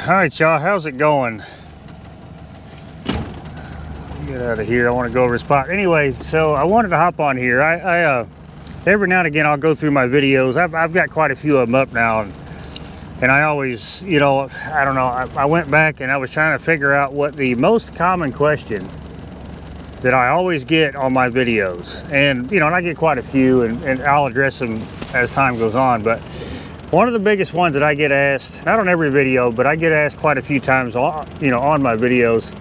All right, y'all, how's it going? Get out of here. I want to go over the spot. Anyway, so I wanted to hop on here. I every now and again I'll go through my videos. I've got quite a few of them up now, and I always, you know, I don't know. I went back and I was trying to figure out what the most common question that I always get on my videos, and you know, and I get quite a few, and I'll address them as time goes on. But one of the biggest ones that I get asked, not on every video, but I get asked quite a few times, you know, on my videos,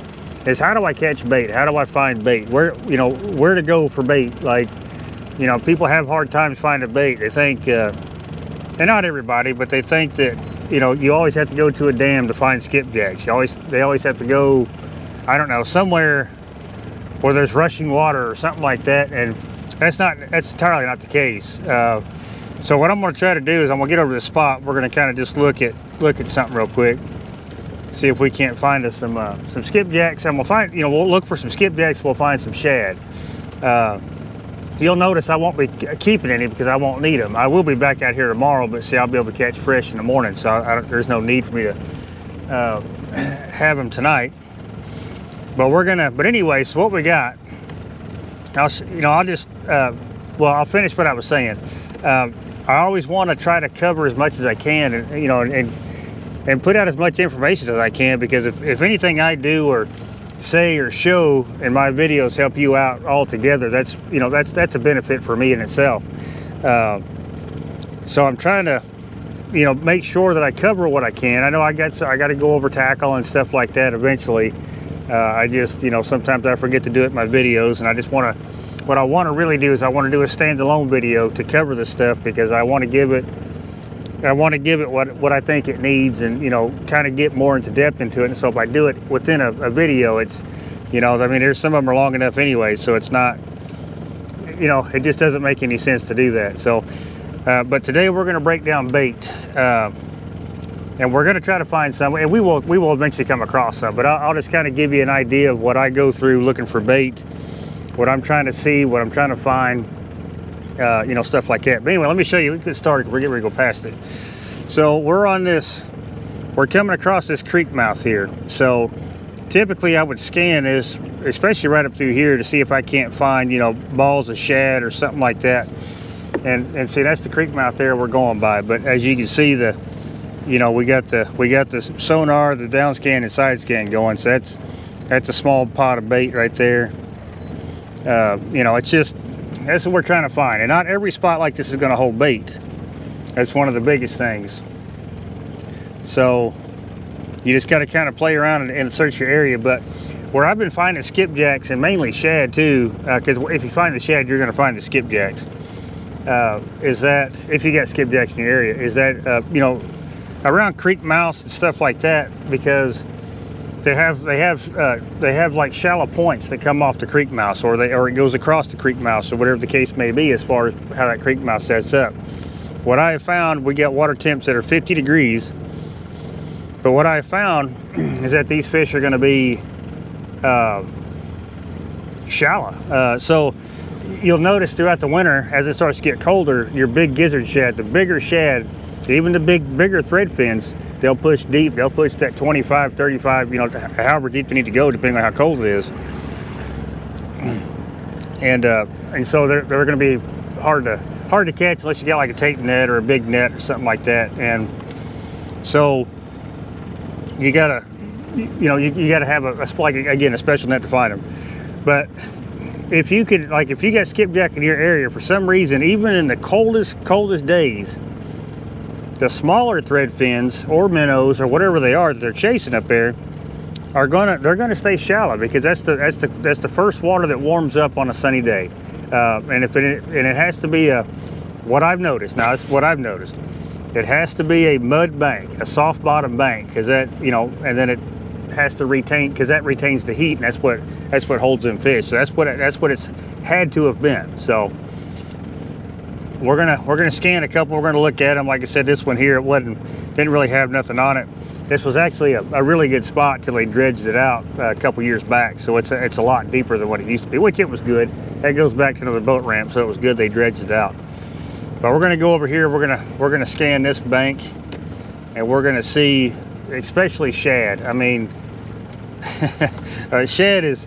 is how do I catch bait? How do I find bait? Where, you know, where to go for bait? Like, you know, people have hard times finding bait. They think, and not everybody, but they think that, you know, you always have to go to a dam to find skipjacks. They always have to go, I don't know, somewhere where there's rushing water or something like that, and that's entirely not the case. So what I'm going to try to do is I'm going to get over to the spot. We're going to kind of just look at something real quick, see if we can't find us some skipjacks, and we'll find, you know, we'll look for some skipjacks. We'll find some shad. You'll notice I won't be keeping any because I won't need them. I will be back out here tomorrow, but see, I'll be able to catch fresh in the morning, so there's no need for me to have them tonight. But anyway, so what we got, I'll finish what I was saying. I always want to try to cover as much as I can, and you know, and put out as much information as I can, because if anything I do or say or show in my videos help you out altogether, that's, you know, that's a benefit for me in itself. So I'm trying to, you know, make sure that I cover what I can. I know I got to go over tackle and stuff like that eventually. I just, you know, sometimes I forget to do it in my videos, and I just want to, what I want to really do is I want to do a standalone video to cover this stuff, because I want to give it what I think it needs, and, you know, kind of get more into depth into it. And so if I do it within a video, it's, you know, I mean, there's some of them are long enough anyway, so it's not, you know, it just doesn't make any sense to do that. So but today we're going to break down bait, and we're going to try to find some, and we will eventually come across some, but I'll just kind of give you an idea of what I go through looking for bait, what I'm trying to see, what I'm trying to find, you know, stuff like that. But anyway, let me show you. We can start. We're getting ready to go past it. So we're coming across this creek mouth here. So typically I would scan this, especially right up through here, to see if I can't find, you know, balls of shad or something like that. And see, that's the creek mouth there we're going by. But as you can see, you know, we got the sonar, the down scan and side scan going. So that's a small pot of bait right there. You know, it's just, that's what we're trying to find. And not every spot like this is going to hold bait. That's one of the biggest things. So you just got to kind of play around and search your area. But where I've been finding skipjacks, and mainly shad too, because if you find the shad, you're going to find the skipjacks, is that, if you got skipjacks in your area, is that, you know, around creek mouths and stuff like that, because they have like shallow points that come off the creek mouth, or it goes across the creek mouth, or whatever the case may be, as far as how that creek mouth sets up. What I have found, we get water temps that are 50 degrees, but what I have found is that these fish are going to be shallow. So you'll notice throughout the winter, as it starts to get colder, your big gizzard shad, the bigger shad, even the bigger thread fins, they'll push deep. They'll push that 25, 35, you know, however deep they need to go, depending on how cold it is. And so they're going to be hard to catch unless you got like a tape net or a big net or something like that. And so you gotta, you know, you gotta have a special net to find them. But if you got skipjack in your area for some reason, even in the coldest days, the smaller thread fins or minnows or whatever they are that they're chasing up there they're gonna stay shallow, because that's the first water that warms up on a sunny day. And it has to be what I've noticed. Now, it's what I've noticed. It has to be a mud bank, a soft bottom bank, because that, you know, and then it has to retain, because that retains the heat, and that's what holds them fish. So that's what it's had to have been. So we're gonna scan a couple. We're gonna look at them. Like I said, this one here, didn't really have nothing on it. This was actually a really good spot till they dredged it out a couple years back. So it's a lot deeper than what it used to be, which it was good. That goes back to another boat ramp, so it was good they dredged it out. But we're gonna go over here. We're gonna scan this bank, and we're gonna see especially shad. I mean, shad is,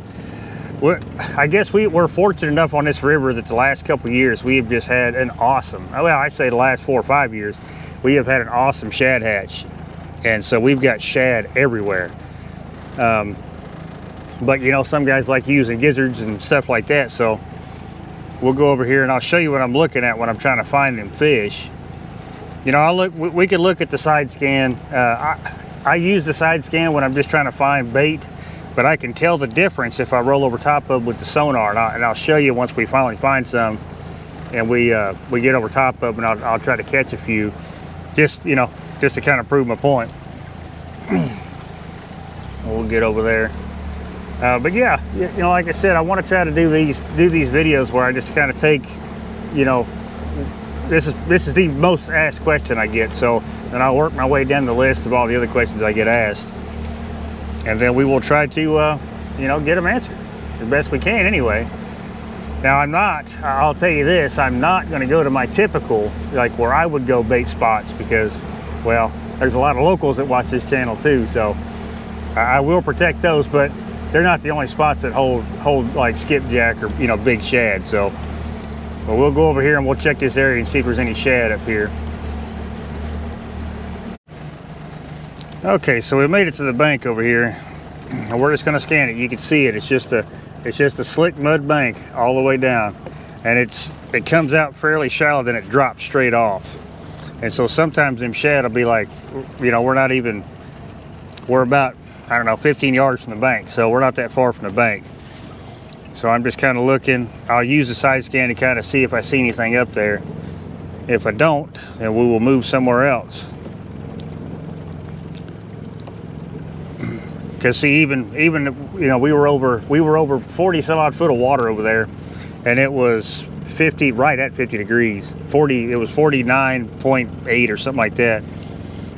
I guess we're fortunate enough on this river that the last couple of years we have just had an awesome, well, I say the last 4 or 5 years, we have had an awesome shad hatch. And so we've got shad everywhere. But you know, some guys like using gizzards and stuff like that. So we'll go over here and I'll show you what I'm looking at when I'm trying to find them fish. You know, we could look at the side scan. I use the side scan when I'm just trying to find bait, but I can tell the difference if I roll over top of with the sonar, and I'll show you once we finally find some and we get over top of them, and I'll try to catch a few, just, you know, just to kind of prove my point. We'll get over there. But yeah, you know, like I said, I want to try to do these videos where I just kind of take, you know, this is the most asked question I get. So then I'll work my way down the list of all the other questions I get asked, and then we will try to, you know, get them answered the best we can anyway. Now I'll tell you this, I'm not going to go to my typical, like where I would go bait spots, because, well, there's a lot of locals that watch this channel too, so I will protect those, but they're not the only spots that hold like skipjack or, you know, big shad. So, but we'll go over here and we'll check this area and see if there's any shad up here. Okay, so we made it to the bank over here, and we're just going to scan it. You can see it. It's just a slick mud bank all the way down, and it comes out fairly shallow, then it drops straight off. And so sometimes them shad will be like, you know, we're about, I don't know, 15 yards from the bank, so we're not that far from the bank. So I'm just kind of looking. I'll use the side scan to kind of see if I see anything up there. If I don't, then we will move somewhere else. Because see, even you know, we were over 40 some odd foot of water over there, and it was 50, right at 50 degrees. It was 49.8 or something like that.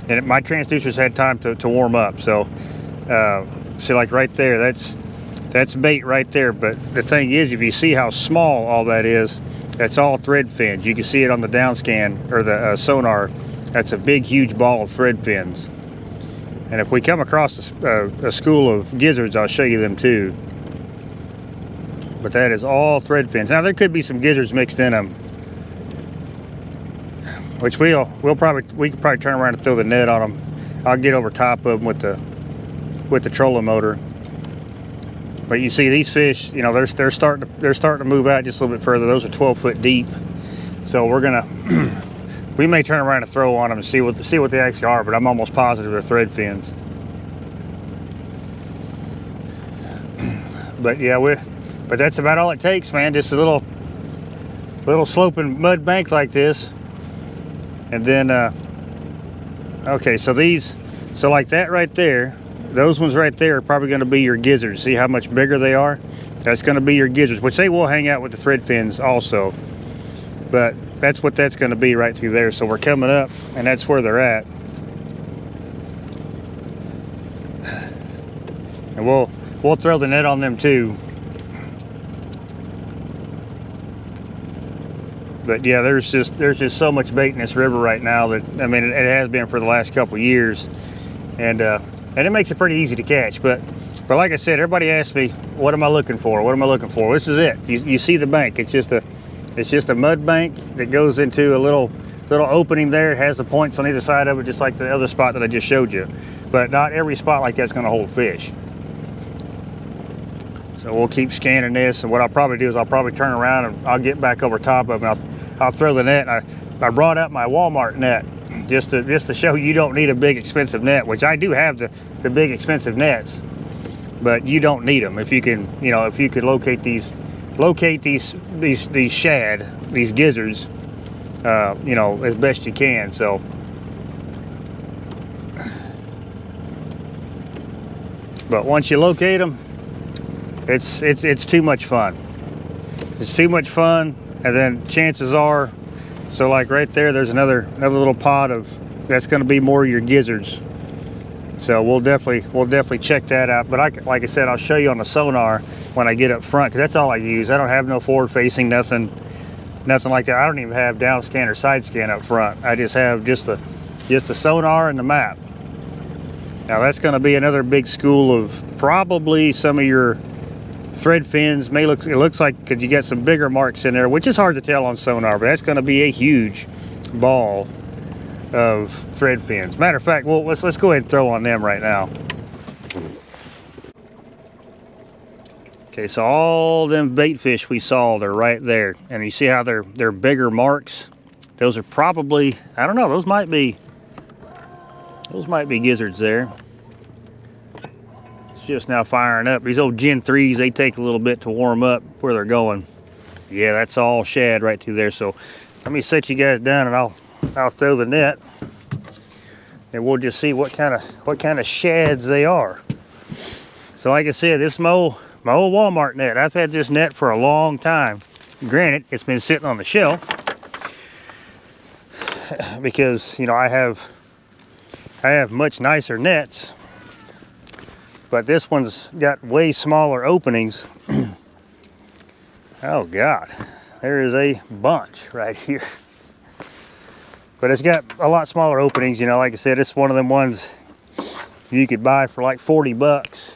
And my transducers had time to warm up. So see, like right there, that's bait right there. But the thing is, if you see how small all that is, that's all thread fins. You can see it on the down scan or the sonar. That's a big, huge ball of thread fins. And if we come across a school of gizzards, I'll show you them too. But that is all thread fins. Now there could be some gizzards mixed in them, which we could probably turn around and throw the net on them. I'll get over top of them with the trolling motor. But you see these fish, you know, they're starting to move out just a little bit further. Those are 12 foot deep. So we're gonna we may turn around and throw on them and see what they actually are, but I'm almost positive they're thread fins. But yeah, but that's about all it takes, man. Just a little sloping mud bank like this. And then okay, so like that right there, those ones right there are probably going to be your gizzards. See how much bigger they are? That's going to be your gizzards, which they will hang out with the thread fins also. But that's what that's going to be right through there. So we're coming up, and that's where they're at. And we'll throw the net on them too. But yeah, there's just so much bait in this river right now that, I mean, it has been for the last couple of years, and it makes it pretty easy to catch. But like I said, everybody asks me, what am I looking for? What am I looking for? This is it. You see the bank. It's just a mud bank that goes into a little opening there. It has the points on either side of it, just like the other spot that I just showed you. But not every spot like that's going to hold fish. So we'll keep scanning this, and what I'll probably do is I'll probably turn around and I'll get back over top of it, and I'll throw the net. I brought out my Walmart net just to show you don't need a big expensive net, which I do have the big expensive nets, but you don't need them if you can, you know, if you could locate these shad, these gizzards, you know, as best you can. So but once you locate them, it's too much fun. It's too much fun. And then chances are, so like right there, there's another little pod of, that's going to be more of your gizzards. So we'll definitely check that out. But like I said, I'll show you on the sonar when I get up front, because that's all I use. I don't have no forward facing, nothing like that. I don't even have down scan or side scan up front. I just have just the sonar and the map. Now that's going to be another big school of probably some of your thread fins. It looks like, because you got some bigger marks in there, which is hard to tell on sonar, but that's going to be a huge ball of thread fins. Matter of fact, well, let's go ahead and throw on them right now. Okay, so all them bait fish we saw, they're right there, and you see how they're bigger marks. Those are probably, I don't know, those might be gizzards there. It's just now firing up. These old Gen 3s, they take a little bit to warm up where they're going. Yeah, that's all shad right through there. So let me set you guys down, and I'll throw the net, and we'll just see what kind of shads they are. So like I said, this is my old Walmart net. I've had this net for a long time. Granted, it's been sitting on the shelf because, you know, I have much nicer nets, but this one's got way smaller openings. Oh God, there is a bunch right here. But it's got a lot smaller openings, you know. Like I said, it's one of them ones you could buy for like 40 bucks.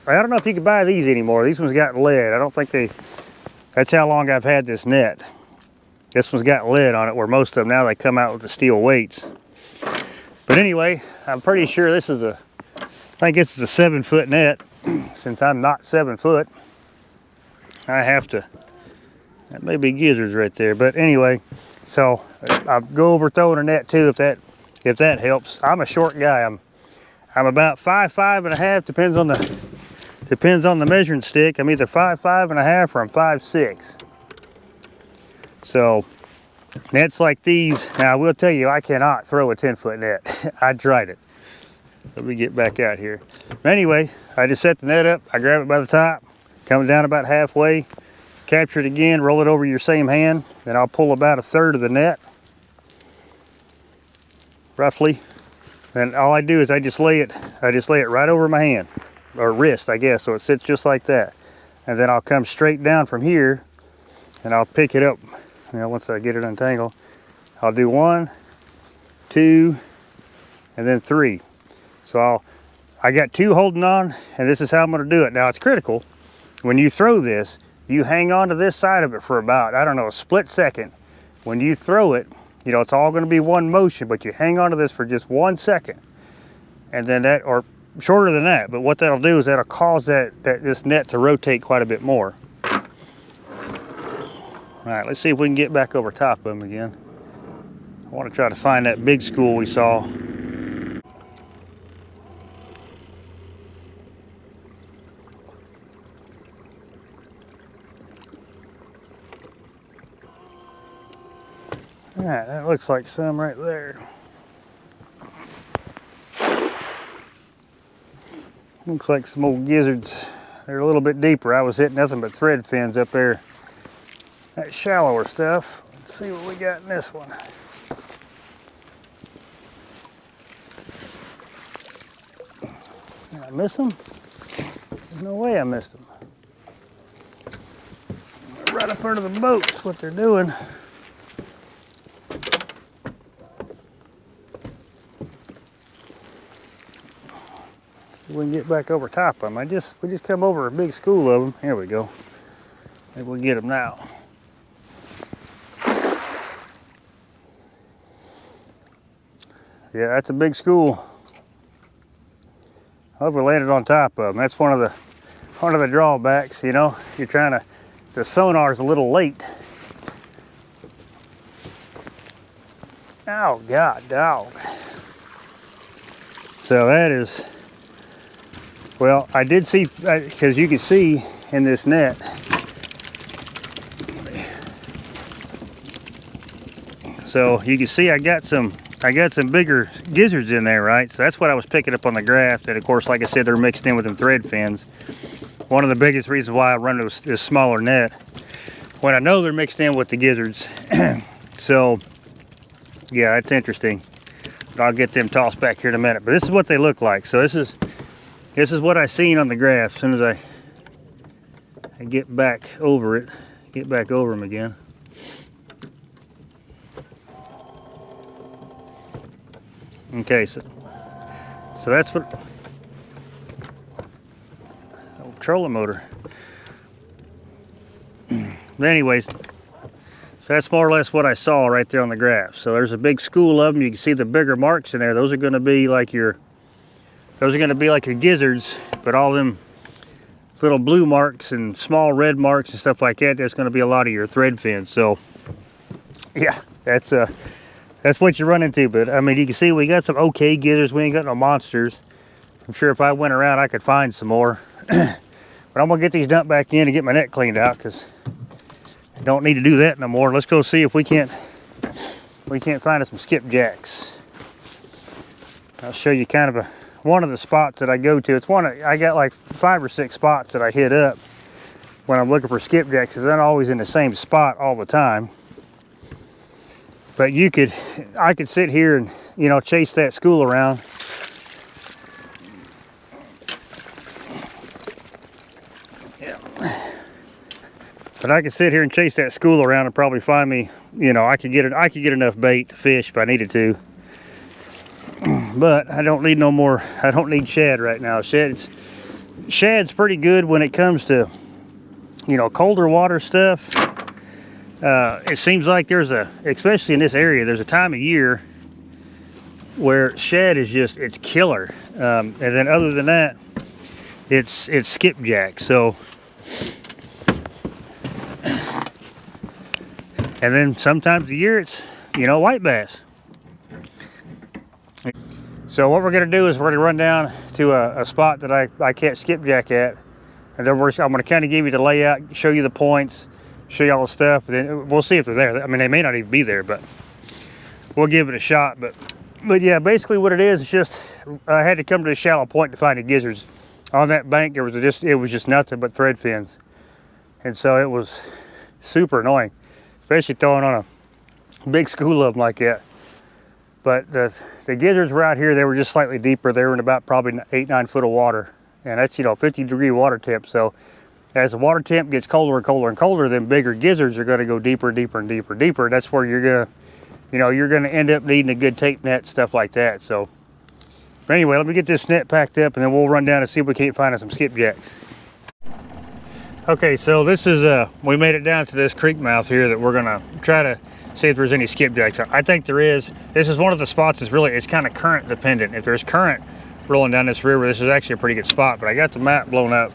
I don't know if you can buy these anymore. These ones got lead. I don't think that's how long I've had this net. This one's got lead on it, where most of them now, they come out with the steel weights. But anyway, I'm pretty sure this is I think this is a 7-foot net. Since I'm not 7 foot, I have to, that may be gizzards right there. But anyway, so I'll go over throwing a net too, if that helps. I'm a short guy. I'm about 5'5½", depends on the measuring stick. I'm either 5'5½" or I'm 5'6". So nets like these, now I will tell you, I cannot throw a 10-foot net. I tried it. Let me get back out here. Anyway, I just set the net up. I grab it by the top, come down about halfway, capture it again, roll it over your same hand, then I'll pull about 1/3 of the net, roughly. And all I do is I just lay it right over my hand, or wrist, I guess, so it sits just like that. And then I'll come straight down from here, and I'll pick it up. You know, once I get it untangled, I'll do 1, 2, and then 3. So I got 2 holding on, and this is how I'm going to do it. Now it's critical when you throw this, you hang on to this side of it for about, I don't know, a split second. When you throw it, you know, it's all going to be one motion, but you hang on to this for just 1 second, and then that, or shorter than that. But what that'll do is that'll cause this net to rotate quite a bit more. All right, let's see if we can get back over top of them again. I want to try to find that big school we saw. All right, that looks like some right there. Looks like some old gizzards. They're a little bit deeper. I was hitting nothing but thread fins up there. That shallower stuff. Let's see what we got in this one. Did I miss them? There's no way I missed them. Right up under the boat is what they're doing. We can get back over top of them. We just come over a big school of them. Here we go. Maybe we'll get them now. Yeah, that's a big school. I hope we landed on top of them. That's one of the drawbacks, you know. You're trying to, the sonar's a little late. Oh God, dog. So that is, well, I did see, because you can see in this net, so you can see I got some bigger gizzards in there, right? So that's what I was picking up on the graph. And of course, like I said, they're mixed in with them thread fins. One of the biggest reasons why I run this smaller net, when I know they're mixed in with the gizzards. So yeah, it's interesting. I'll get them tossed back here in a minute. But this is what they look like. So this is what I seen on the graph. As soon as I get back over it, get back over them again. Okay, so So that's what, old trolling motor. But anyways, so that's more or less what I saw right there on the graph. So there's a big school of them. You can see the bigger marks in there. Those are going to be like your, gizzards, but all them little blue marks and small red marks and stuff like that, that's going to be a lot of your thread fins. So yeah, that's what you run into. But I mean, you can see we got some okay gizzards. We ain't got no monsters. I'm sure if I went around I could find some more. But I'm gonna get these dumped back in and get my net cleaned out, because I don't need to do that no more. Let's go see if we can't find us some skipjacks. I'll show you kind of one of the spots that I go to. It's I got like 5 or 6 spots that I hit up when I'm looking for skipjacks, because they're not always in the same spot all the time. But I could sit here and, you know, chase that school around. Yeah. But I could sit here and chase that school around and probably find me, you know, I could get enough bait to fish if I needed to. But I don't need no more. I don't need shad right now. Shad's pretty good when it comes to, you know, colder water stuff. It seems like especially in this area, there's a time of year where shad is it's killer. And then other than that, it's skipjack. So, and then sometimes a year it's, you know, white bass. So what we're going to do is we're going to run down to a spot that I catch skipjack at, and then I'm going to kind of give you the layout, show you the points, show you all the stuff, and then we'll see if they're there. I mean, they may not even be there, but we'll give it a shot. But yeah, basically what it is, it's just I had to come to a shallow point to find the gizzards. On that bank, it was just nothing but thread fins, and so it was super annoying, especially throwing on a big school of them like that. But the gizzards were out here. They were just slightly deeper. They were in about probably 8-9 foot of water, and that's, you know, 50-degree water temp. So as the water temp gets colder and colder and colder, then bigger gizzards are going to go deeper and deeper and deeper and deeper. That's where you're gonna end up needing a good tape net, stuff like that. So, but anyway, let me get this net packed up, and then we'll run down and see if we can't find us some skipjacks. Okay, so this is we made it down to this creek mouth here that we're gonna try to see if there's any skipjacks. I think there is. This is one of the spots that's it's kind of current dependent. If there's current rolling down this river, this is actually a pretty good spot. But I got the map blown up,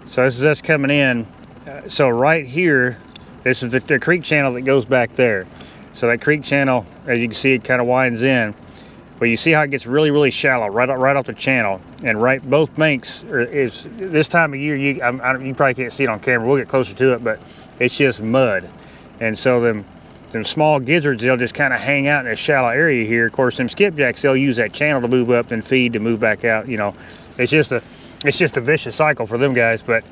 so this is us coming in. So right here, this is the creek channel that goes back there. So that creek channel, as you can see, it kind of winds in. But you see how it gets really, really shallow right off the channel. And both banks is this time of year. You probably can't see it on camera. We'll get closer to it, but it's just mud. And so them small gizzards, they'll just kind of hang out in this shallow area here. Of course, them skipjacks, they'll use that channel to move up, then feed to move back out. You know, it's just a vicious cycle for them guys. But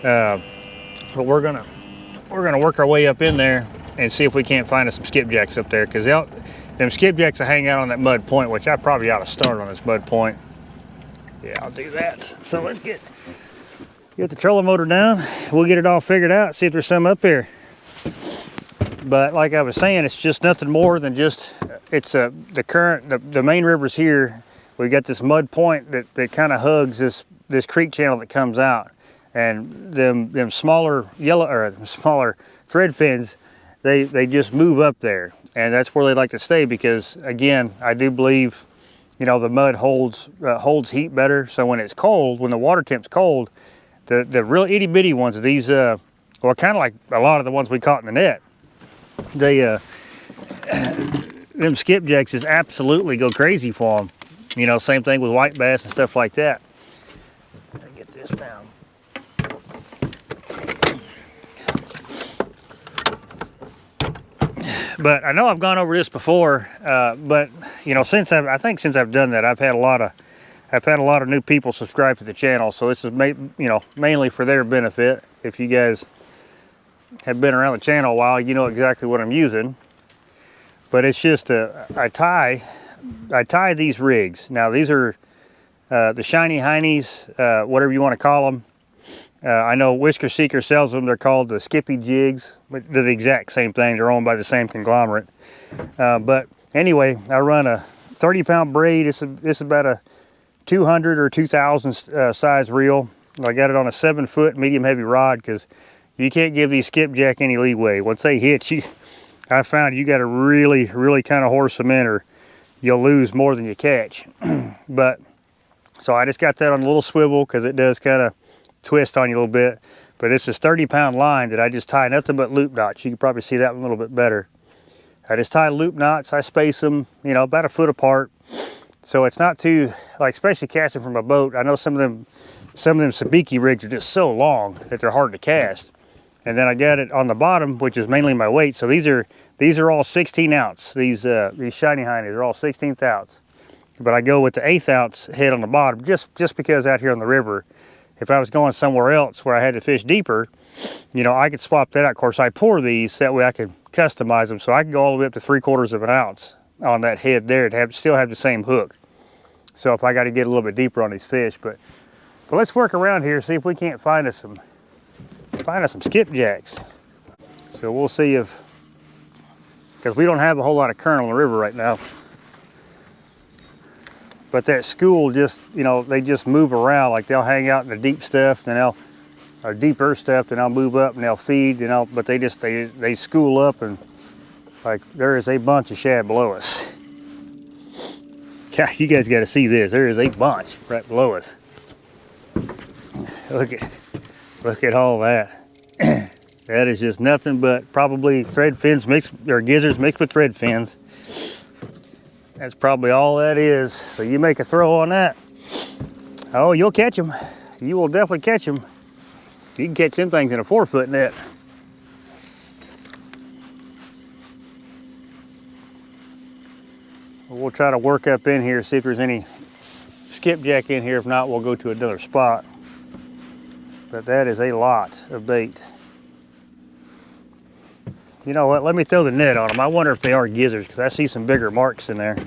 we're gonna work our way up in there and see if we can't find us some skipjacks up there, because them skipjacks will hang out on that mud point, which I probably ought to start on this mud point. Yeah, I'll do that. So let's get the trolling motor down. We'll get it all figured out, see if there's some up here. But like I was saying, it's just nothing more than just, it's the main river's here. We got this mud point that kind of hugs this creek channel that comes out, and them smaller smaller thread fins, they just move up there, and that's where they like to stay, because again, I do believe, you know, the mud holds heat better. So when it's cold, when the water temp's cold, the real itty bitty ones, these well, kind of like a lot of the ones we caught in the net, them skipjacks just absolutely go crazy for them. You know, same thing with white bass and stuff like that. Let me get this down. But I know I've gone over this before, but you know, since I've done that, I've had a lot of new people subscribe to the channel. So this is mainly for their benefit. If you guys have been around the channel a while, you know exactly what I'm using. But it's just I tie these rigs. Now these are the shiny heinies, whatever you want to call them. I know Whisker Seeker sells them. They're called the Skippy jigs, but they're the exact same thing. They're owned by the same conglomerate. But anyway, I run a 30-pound braid. It's about a 200 or 2000 size reel. I got it on a 7-foot medium heavy rod because you can't give these skipjack any leeway. Once they hit you, I found you got to really kind of horse them in, or you'll lose more than you catch. But so I just got that on a little swivel because it does kind of twist on you a little bit. But this is 30-pound line that I just tie nothing but loop knots. You can probably see that one a little bit better. I just tie loop knots. I space them, you know, about a foot apart. So it's not too, like, especially casting from a boat. I know some of them sabiki rigs are just so long that they're hard to cast. And then I got it on the bottom, which is mainly my weight. So these are all 16 ounce. These shiny heinies are all 16th ounce. But I go with the 1/8 ounce head on the bottom just because out here on the river, if I was going somewhere else where I had to fish deeper, you know, I could swap that out. Of course, I pour these, that way I could customize them. So I can go all the way up to 3/4 of an ounce on that head there to still have the same hook. So if I got to get a little bit deeper on these fish, but let's work around here, see if we can't find us some skipjacks. So we'll see if, because we don't have a whole lot of current on the river right now. But that school just, you know, they just move around. Like they'll hang out in the deep stuff, then or deeper stuff, then I'll move up and they'll feed, you know, but they school up, and like there is a bunch of shad below us. God, you guys got to see this. There is a bunch right below us. Look at all that. That is just nothing but probably thread fins mixed, or gizzards mixed with thread fins. That's probably all that is. So you make a throw on that, oh, you'll catch them. You will definitely catch them. You can catch them things in a 4-foot net. We'll try to work up in here, see if there's any skipjack in here. If not, we'll go to another spot. But that is a lot of bait. You know what, let me throw the net on them. I wonder if they are gizzards, because I see some bigger marks in there.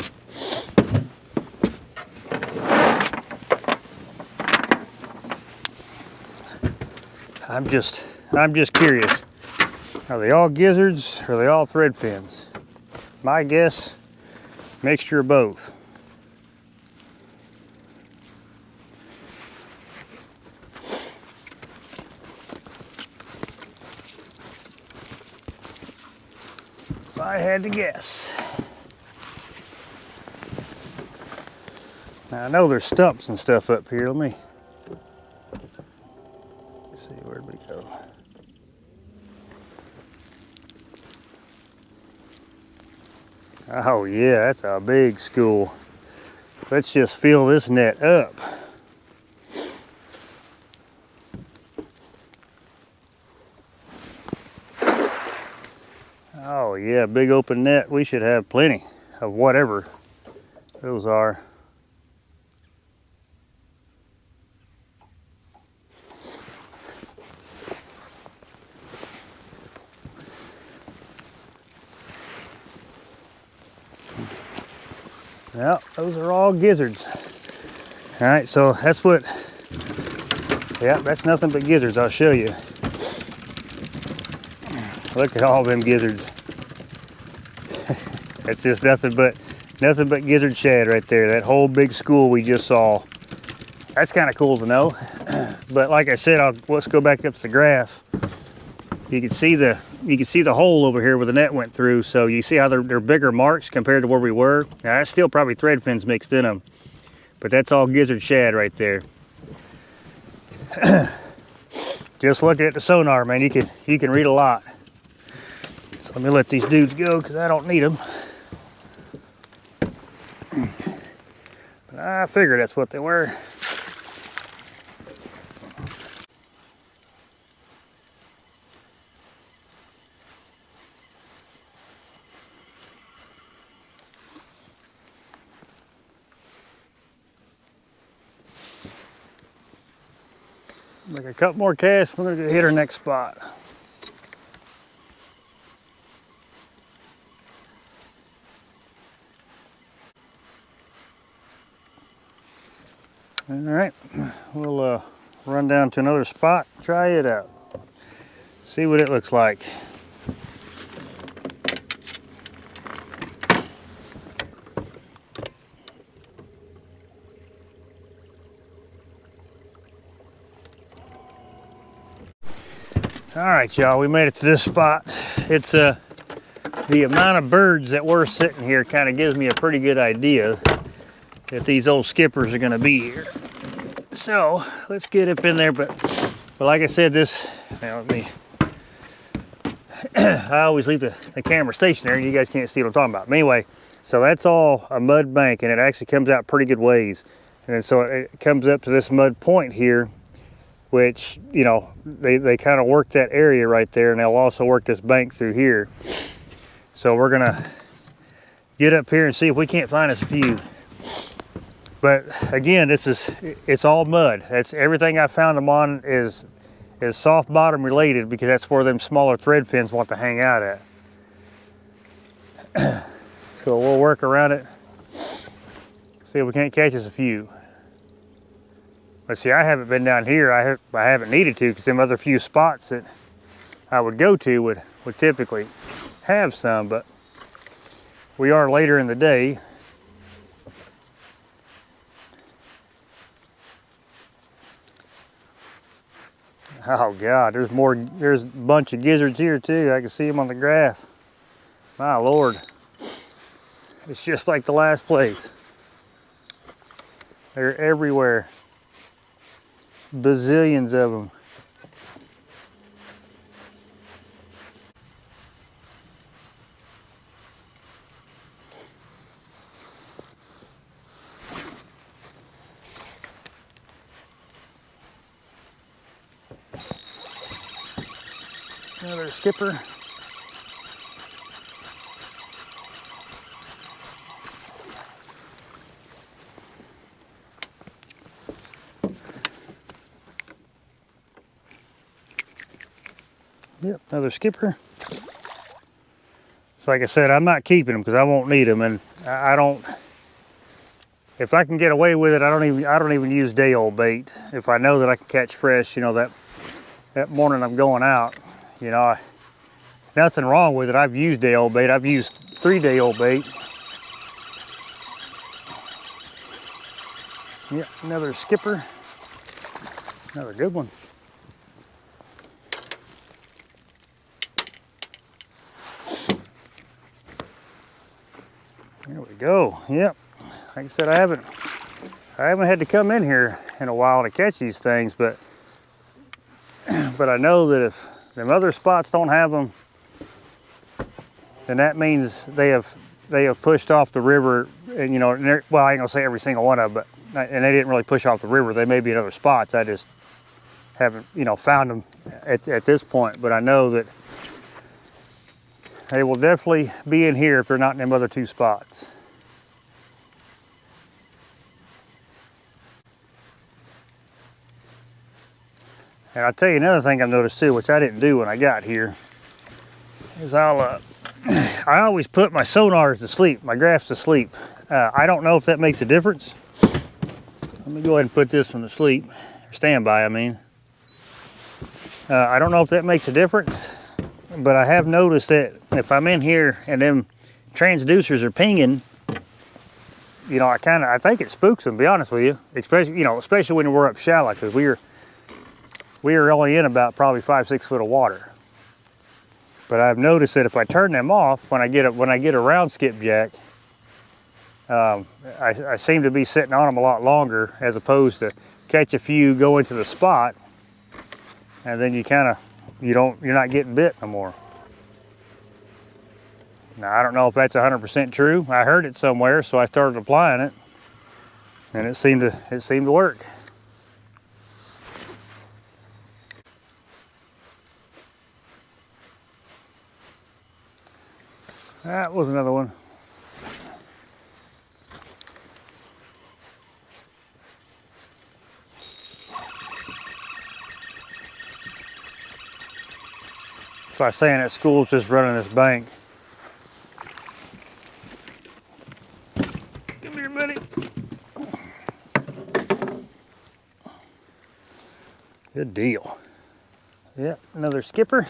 I'm just curious. Are they all gizzards, or are they all thread fins? My guess, mixture of both. If I had to guess. Now I know there's stumps and stuff up here. Let me see, where'd we go? Oh yeah, that's a big school. Let's just fill this net up. Oh yeah, big open net. We should have plenty of whatever those are. Yeah, those are all gizzards. All right, so that's what, yeah, that's nothing but gizzards, I'll show you. Look at all them gizzards. That's just nothing but gizzard shad right there. That whole big school we just saw. That's kind of cool to know. But like I said, let's go back up to the graph. You can see the hole over here where the net went through. So you see how they're bigger marks compared to where we were. Now that's still probably thread fins mixed in them, but that's all gizzard shad right there. Just looking at the sonar, man, you can read a lot. So let me let these dudes go because I don't need them. But I figured that's what they were. Make a couple more casts, we're gonna hit our next spot. All right, we'll run down to another spot, try it out, see what it looks like. All right, y'all, we made it to this spot. It's the amount of birds that were sitting here kind of gives me a pretty good idea that these old skippers are going to be here. So let's get up in there. But like I said, this, let me. I always leave the camera stationary. You guys can't see what I'm talking about. But anyway, so that's all a mud bank, and it actually comes out pretty good ways. And then so it comes up to this mud point here, which, you know, they kind of work that area right there, and they'll also work this bank through here. So we're gonna get up here and see if we can't find us a few. But again, it's all mud. That's everything I found them on is soft bottom related, because that's where them smaller thread fins want to hang out at. So we'll work around it, see if we can't catch us a few. But see, I haven't been down here. I haven't needed to, because them other few spots that I would go to would typically have some, but we are later in the day. Oh God, there's a bunch of gizzards here too. I can see them on the graph. My Lord. It's just like the last place. They're everywhere. Bazillions of them. Another skipper. Yep, another skipper. So like I said, I'm not keeping them because I won't need them, and I don't. If I can get away with it, I don't even use day old bait. If I know that I can catch fresh, you know, that morning I'm going out, you know, nothing wrong with it. I've used day old bait. I've used 3-day old bait. Yep, another skipper. Another good one. There we go. Yep. Like I said, I haven't had to come in here in a while to catch these things, but I know that if them other spots don't have them, then that means they have pushed off the river. And you know, well, I ain't gonna say every single one of them, but and they didn't really push off the river. They may be in other spots. I just haven't, you know, found them at this point. But I know that they will definitely be in here if they're not in them other 2 spots. And I'll tell you another thing I've noticed too, which I didn't do when I got here, is I always put my sonars to sleep, my graphs to sleep. I don't know if that makes a difference. Let me go ahead and put this one to sleep, or standby, I mean. I don't know if that makes a difference, but I have noticed that if I'm in here and them transducers are pinging, you know, I think it spooks them, to be honest with you. Especially when we're up shallow, because we are only in about probably 5-6 foot of water. But I've noticed that if I turn them off when I get around skipjack, I seem to be sitting on them a lot longer, as opposed to catch a few, go into the spot, and then you're not getting bit no more. Now I don't know if that's 100% true. I heard it somewhere, so I started applying it, and it seemed to work. That was another one. So I was saying that school's just running this bank. Come here, buddy. Good deal. Yep, another skipper.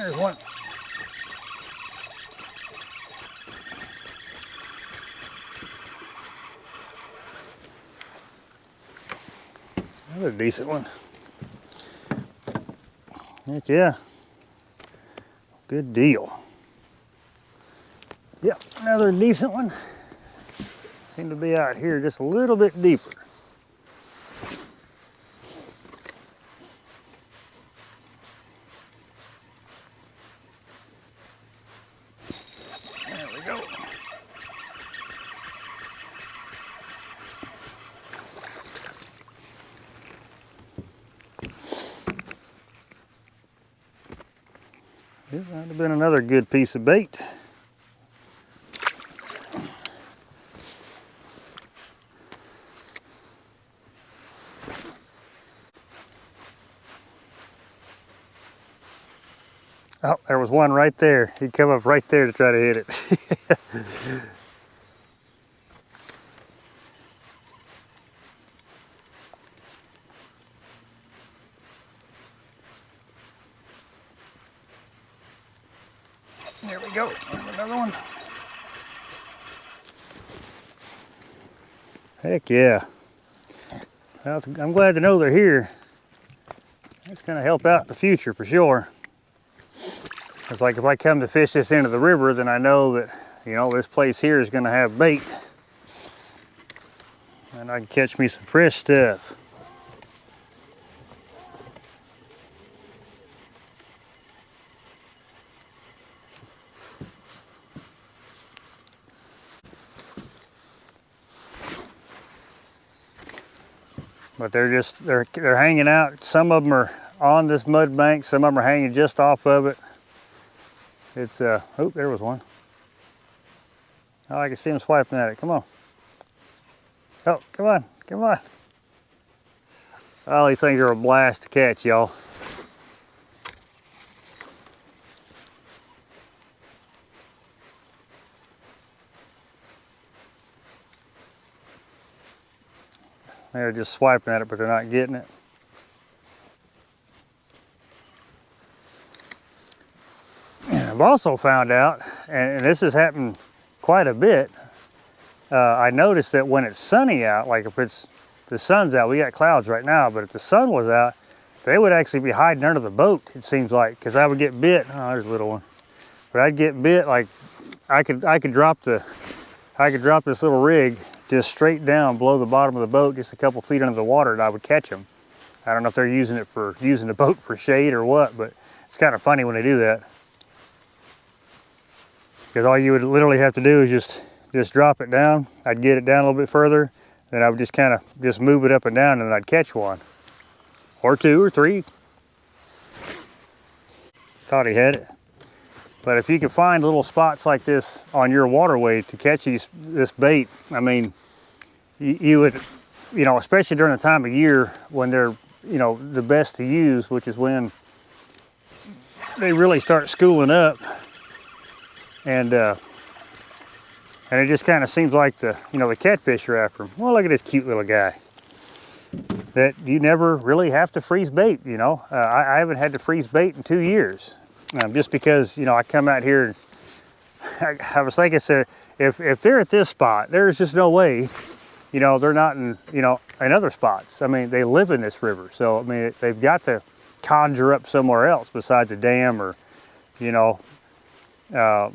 There's one. Another decent one. Heck yeah. Good deal. Yep, another decent one. Seem to be out here just a little bit deeper. There we go. This might have been another good piece of bait. Oh, there was one right there. He'd come up right there to try to hit it. There we go. Another one. Heck yeah. Well, I'm glad to know they're here. That's going to help out in the future for sure. It's like if I come to fish this end of the river, then I know that, you know, this place here is going to have bait. And I can catch me some fresh stuff. But they're hanging out. Some of them are on this mud bank, some of them are hanging just off of it. It's, oh, there was one. Oh, I can see him swiping at it. Come on. Oh, come on, come on. Oh, these things are a blast to catch, y'all. They're just swiping at it, but they're not getting it. I've also found out, and this has happened quite a bit, I noticed that when it's sunny out, like if the sun's out, we got clouds right now, but if the sun was out, they would actually be hiding under the boat, it seems like, because I would get bit. Oh, there's a little one. But I'd get bit, like I could drop this little rig just straight down below the bottom of the boat, just a couple feet under the water, and I would catch them. I don't know if they're using the boat for shade or what, but it's kind of funny when they do that. Because all you would literally have to do is just drop it down. I'd get it down a little bit further, then I would just kind of move it up and down, and then I'd catch one. Or two or three. Thought he had it. But if you can find little spots like this on your waterway to catch this bait, I mean, you would, you know, especially during the time of year when they're, you know, the best to use, which is when they really start schooling up. And it just kind of seems like the catfish are after him. Well, look at this cute little guy. That you never really have to freeze bait, you know. I haven't had to freeze bait in 2 years. Just because, you know, I come out here, I was thinking, so if they're at this spot, there's just no way, you know, they're not in, you know, in other spots. I mean, they live in this river. So, I mean, they've got to conjure up somewhere else besides a dam or, you know, a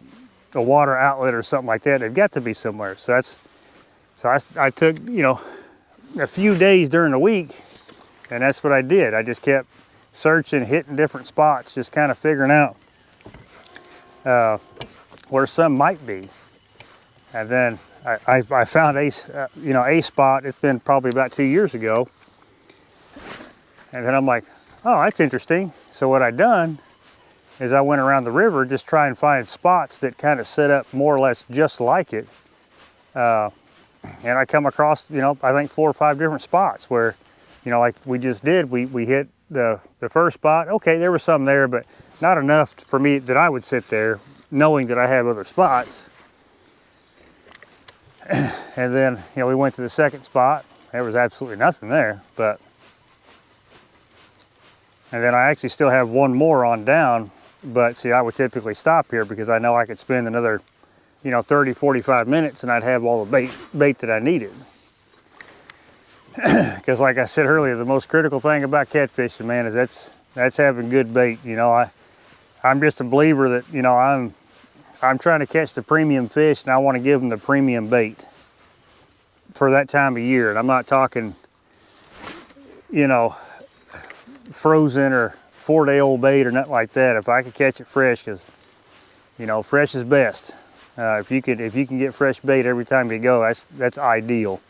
water outlet or something like that. They've got to be somewhere. So I took, you know, a few days during the week, and that's what I did. I just kept searching, hitting different spots, just kind of figuring out where some might be. And then I found a spot. It's been probably about 2 years ago. And then I'm like, oh, that's interesting. So what I done is I went around the river, just try and find spots that kind of set up more or less just like it. And I come across, you know, I think 4 or 5 different spots where, you know, like we just did, we hit the first spot. Okay, there was some there, but not enough for me that I would sit there knowing that I have other spots. And then, you know, we went to the second spot. There was absolutely nothing there, and then I actually still have one more on down But see, I would typically stop here because I know I could spend another, 30, 45 minutes and I'd have all the bait that I needed. Because like I said earlier, the most critical thing about catfishing, man, is that's having good bait. I'm just a believer that, I'm trying to catch the premium fish, and I want to give them the premium bait for that time of year. And I'm not talking, frozen or 4-day-old bait or nothing like that. If I could catch it fresh, because fresh is best. If you can get fresh bait every time you go, that's ideal.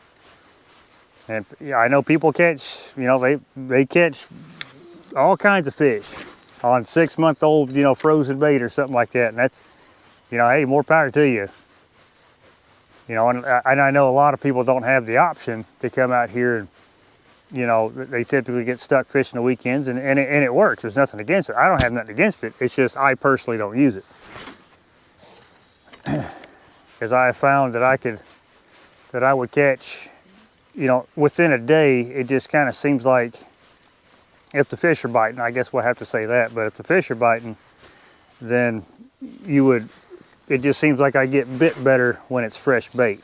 And I know people catch, they catch all kinds of fish on 6-month-old, frozen bait or something like that. And that's, hey, more power to you. And I know a lot of people don't have the option to come out here and, they typically get stuck fishing the weekends, and it works. There's nothing against it. I don't have nothing against it. It's just I personally don't use it. Because I have found that I would catch, within a day. It just kind of seems like if the fish are biting, I guess we'll have to say that, but if the fish are biting, then it just seems like I get bit better when it's fresh bait.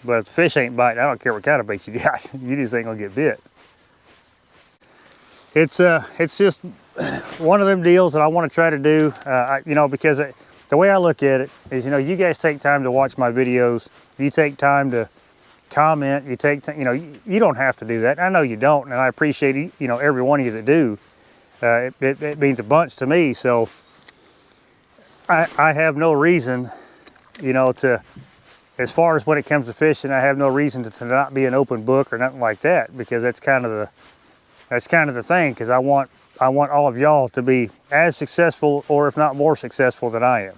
But if the fish ain't biting, I don't care what kind of bait you got, you just ain't gonna get bit. It's just one of them deals that I want to try to do, because the way I look at it is, you guys take time to watch my videos, you take time to comment, you take, you don't have to do that. I know you don't, and I appreciate, every one of you that do. It means a bunch to me, so I have no reason, as far as when it comes to fishing, I have no reason to not be an open book or nothing like that, because that's kind of the thing, because I want all of y'all to be as successful, or if not more successful than I am.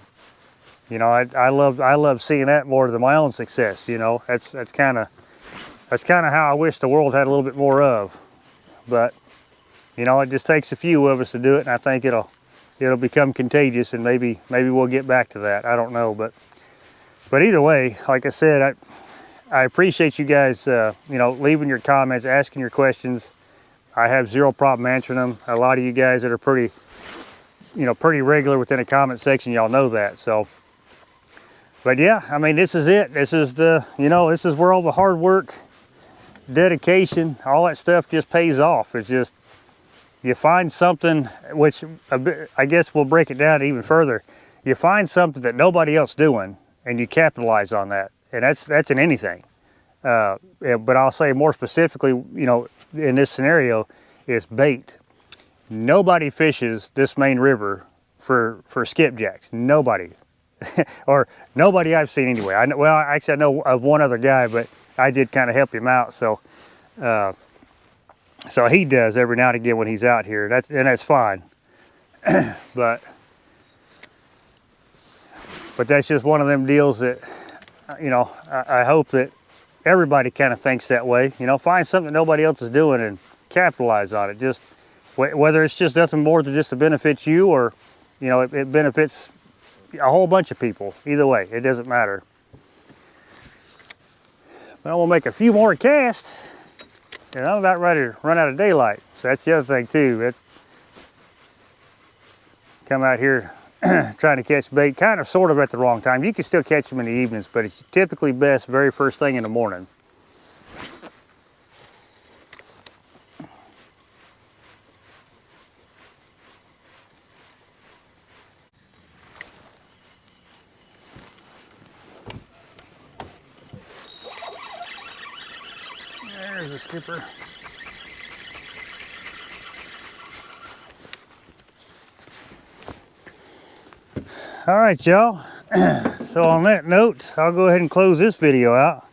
I love seeing that more than my own success. That's kind of how I wish the world had a little bit more of. But it just takes a few of us to do it, and I think it'll become contagious, and maybe we'll get back to that. I don't know, but either way, like I said, I appreciate you guys, leaving your comments, asking your questions. I have zero problem answering them. A lot of you guys that are pretty regular within the comment section, y'all know that. So, but yeah, I mean, this is it. This is this is where all the hard work, dedication, all that stuff just pays off. It's just, you find something, which I guess we'll break it down even further. You find something that nobody else doing, and you capitalize on that. And that's in anything. But I'll say more specifically, in this scenario, is bait. Nobody fishes this main river for skipjacks. Nobody. Or nobody I've seen anyway. I know of one other guy, but I did kind of help him out. So he does every now and again when he's out here. That's fine. but that's just one of them deals that, I hope that everybody kind of thinks that way. Find something nobody else is doing and capitalize on it. Just whether it's just nothing more than just to benefit you, or it benefits a whole bunch of people. Either way, it doesn't matter. Well, we'll make a few more casts, and I'm about ready to run out of daylight. So that's the other thing too. Come out here trying to catch bait, kind of sort of at the wrong time. You can still catch them in the evenings, but it's typically best very first thing in the morning. There's the skipper. All right, y'all. So on that note, I'll go ahead and close this video out.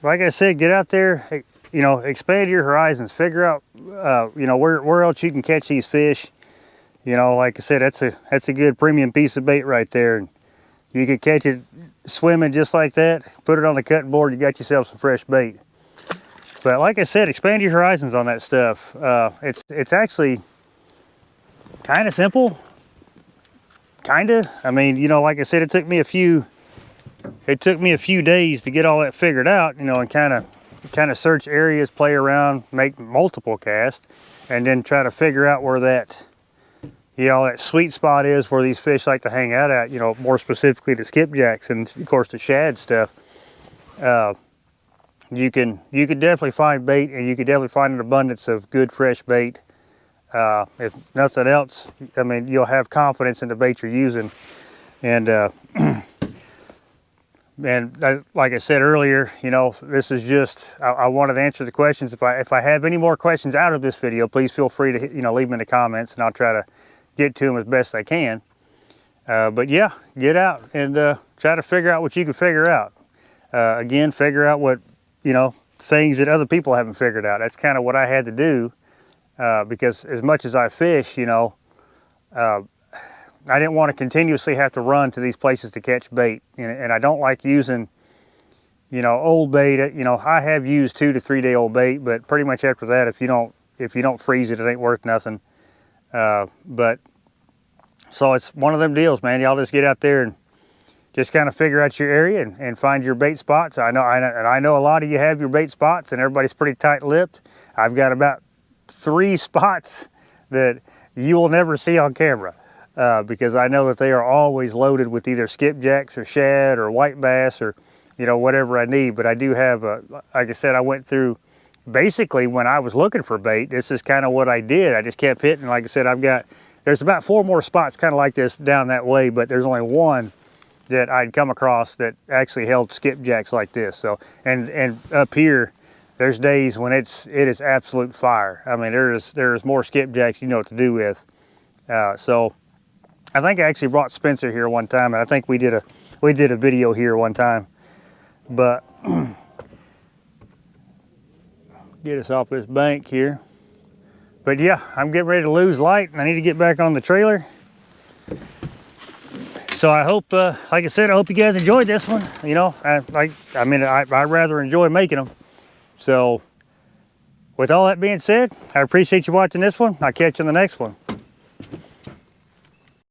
Like I said, get out there, expand your horizons, figure out, where else you can catch these fish. Like I said, that's a good premium piece of bait right there. And you could catch it swimming just like that, put it on the cutting board, you got yourself some fresh bait. But like I said, expand your horizons on that stuff. It's actually kind of simple. Kinda. I mean, like I said, it took me a few days to get all that figured out, and kind of search areas, play around, make multiple casts, and then try to figure out where that, you know, that sweet spot is where these fish like to hang out at, you know, more specifically the skipjacks and of course the shad stuff. You could definitely find bait, and you could definitely find an abundance of good fresh bait. If nothing else, I mean, you'll have confidence in the bait you're using. And like I said earlier, you know, this is just, I wanted to answer the questions. If I have any more questions out of this video, please feel free to, you know, leave them in the comments, and I'll try to get to them as best I can. But yeah, get out and try to figure out what you can figure out. Again, figure out what, you know, things that other people haven't figured out. That's kind of what I had to do, because as much as I fish, you know, I didn't want to continuously have to run to these places to catch bait, and I don't like using, you know, old bait. You know, I have used 2 to 3 day old bait, but pretty much after that, if you don't freeze it, it ain't worth nothing. But so it's one of them deals, man. Y'all just get out there and just kind of figure out your area and find your bait spots. I know a lot of you have your bait spots, and everybody's pretty tight-lipped. I've got about 3 spots that you will never see on camera. Because I know that they are always loaded with either skipjacks or shad or white bass or, you know, whatever I need. But I do have, like I said, I went through, basically when I was looking for bait, this is kind of what I did. I just kept hitting. Like I said, there's about 4 more spots kind of like this down that way, but there's only one that I'd come across that actually held skipjacks like this. So, and up here, there's days when it is absolute fire. I mean, there's more skipjacks you know what to do with. So I think I actually brought Spencer here one time, and I think we did a video here one time. But get us off this bank here. But yeah, I'm getting ready to lose light, and I need to get back on the trailer. So I hope, like I said, I hope you guys enjoyed this one. You know, I rather enjoy making them. So with all that being said, I appreciate you watching this one. I'll catch you in the next one.